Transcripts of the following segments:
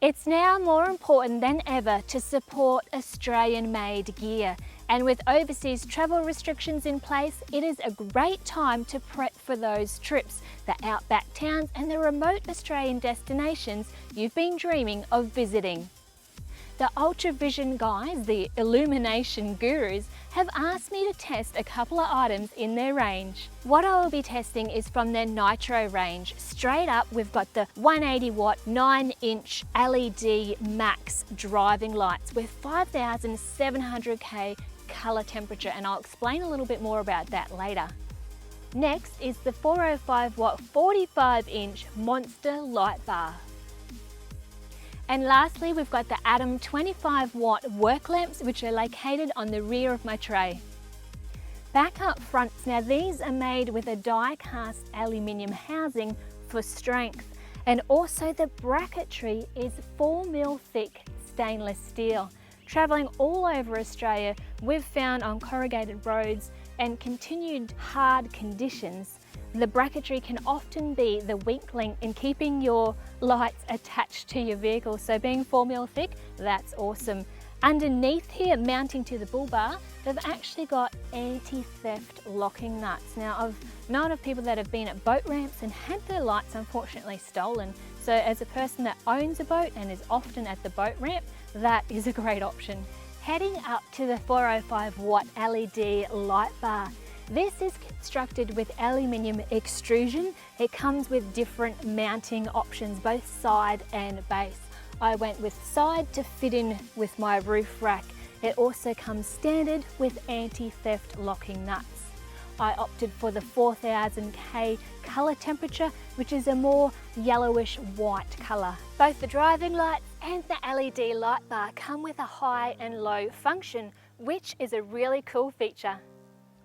It's now more important than ever to support Australian-made gear, and with overseas travel restrictions in place, it is a great time to prep for those trips, the outback towns and the remote Australian destinations you've been dreaming of visiting. The Ultra Vision guys, the illumination gurus, have asked me to test a couple of items in their range. What I will be testing is from their Nitro range. Straight up, we've got the 180 watt 9-inch LED max driving lights with 5700K colour temperature, and I'll explain a little bit more about that later. Next is the 405 watt 45-inch monster light bar. And lastly, we've got the Atom 25 watt work lamps, which are located on the rear of my tray. Back up front, now these are made with a die-cast aluminium housing for strength, and also the bracketry is 4mm thick stainless steel. Travelling all over Australia, we've found on corrugated roads and continued hard conditions, the bracketry can often be the weak link in keeping your lights attached to your vehicle. So being 4mm thick, that's awesome. Underneath here, mounting to the bull bar, they've actually got anti-theft locking nuts. Now, I've known of people that have been at boat ramps and had their lights unfortunately stolen. So as a person that owns a boat and is often at the boat ramp, that is a great option. Heading up to the 405 watt LED light bar. This is constructed with aluminium extrusion. It comes with different mounting options, both side and base. I went with side to fit in with my roof rack. It also comes standard with anti-theft locking nuts. I opted for the 4000K colour temperature, which is a more yellowish white colour. Both the driving lights and the LED light bar come with a high and low function, which is a really cool feature.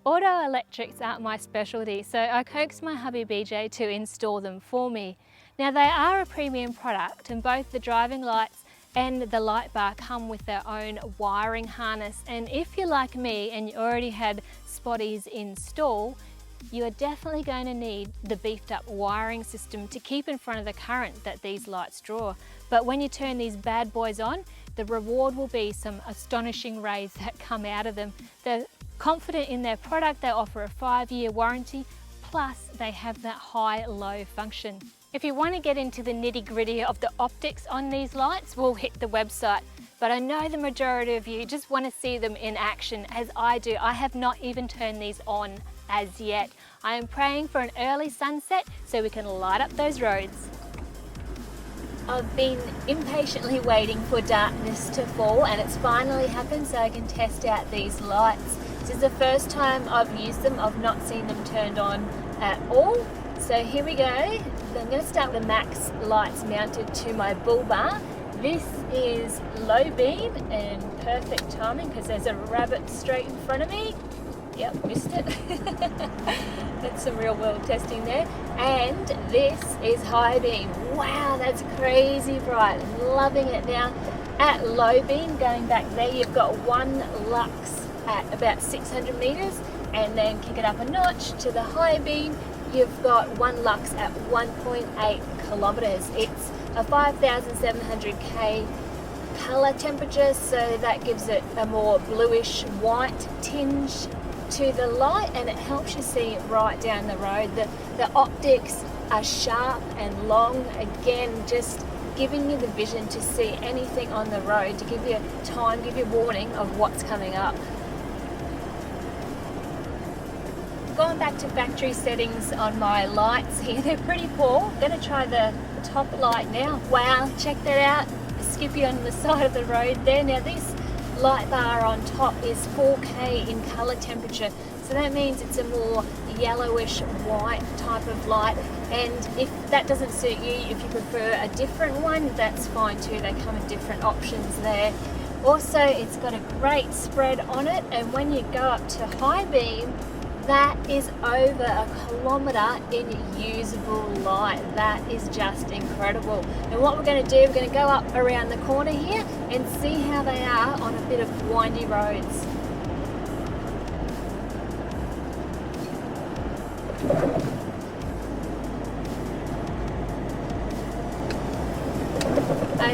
Auto electrics aren't my specialty, so I coaxed my hubby BJ to install them for me. Now they are a premium product, and both the driving lights and the light bar come with their own wiring harness, and if you're like me and you already had spotties installed, you are definitely going to need the beefed up wiring system to keep in front of the current that these lights draw. But when you turn these bad boys on, the reward will be some astonishing rays that come out of them. They're confident in their product, they offer a 5-year warranty, plus they have that high-low function. If you want to get into the nitty-gritty of the optics on these lights, we'll hit the website. But I know the majority of you just want to see them in action, as I do. I have not even turned these on as yet. I am praying for an early sunset so we can light up those roads. I've been impatiently waiting for darkness to fall, and it's finally happened so I can test out these lights. This is the first time I've used them. I've not seen them turned on at all. So here we go. I'm going to start with the max lights mounted to my bull bar. This is low beam and perfect timing because there's a rabbit straight in front of me. Yep, missed it. That's some real world testing there. And this is high beam. Wow, that's crazy bright. I'm loving it now. At low beam, going back there, you've got 1 lux at about 600 meters, and then kick it up a notch to the high beam, you've got 1 lux at 1.8 kilometers. It's a 5700K color temperature, so that gives it a more bluish white tinge to the light, and it helps you see right down the road. The optics are sharp and long, again just giving you the vision to see anything on the road, to give you time, give you warning of what's coming up. Going back to factory settings on my lights here, they're pretty poor. I'm going to try the top light now. Wow, check that out. Skippy on the side of the road there. Now this light bar on top is 4K in color temperature, so that means it's a more yellowish white type of light, and if that doesn't suit you, if you prefer a different one, that's fine too. They come in different options there. Also, it's got a great spread on it, and when you go up to high beam, that is over 1 kilometer in usable light. That is just incredible. And what we're going to do, we're going to go up around the corner here and see how they are on a bit of windy roads.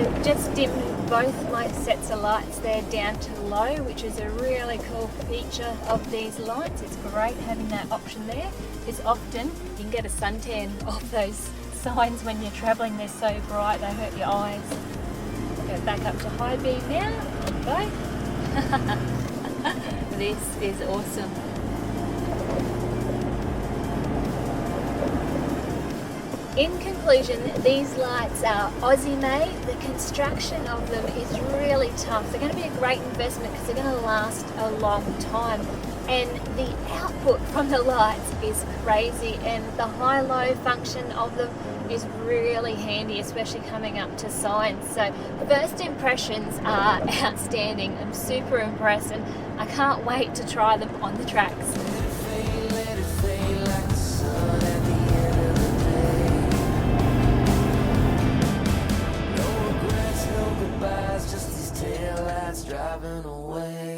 I just dimmed both my sets of lights there down to low, which is a really cool feature of these lights. It's great having that option there, because often you can get a suntan off those signs when you're travelling. They're so bright, they hurt your eyes. Go back up to high beam now, on both. This is awesome. In conclusion, these lights are Aussie made. The construction of them is really tough. They're going to be a great investment because they're going to last a long time. And the output from the lights is crazy, and the high-low function of them is really handy, especially coming up to signs. So first impressions are outstanding. I'm super impressed, and I can't wait to try them on the tracks. Just these taillights driving away.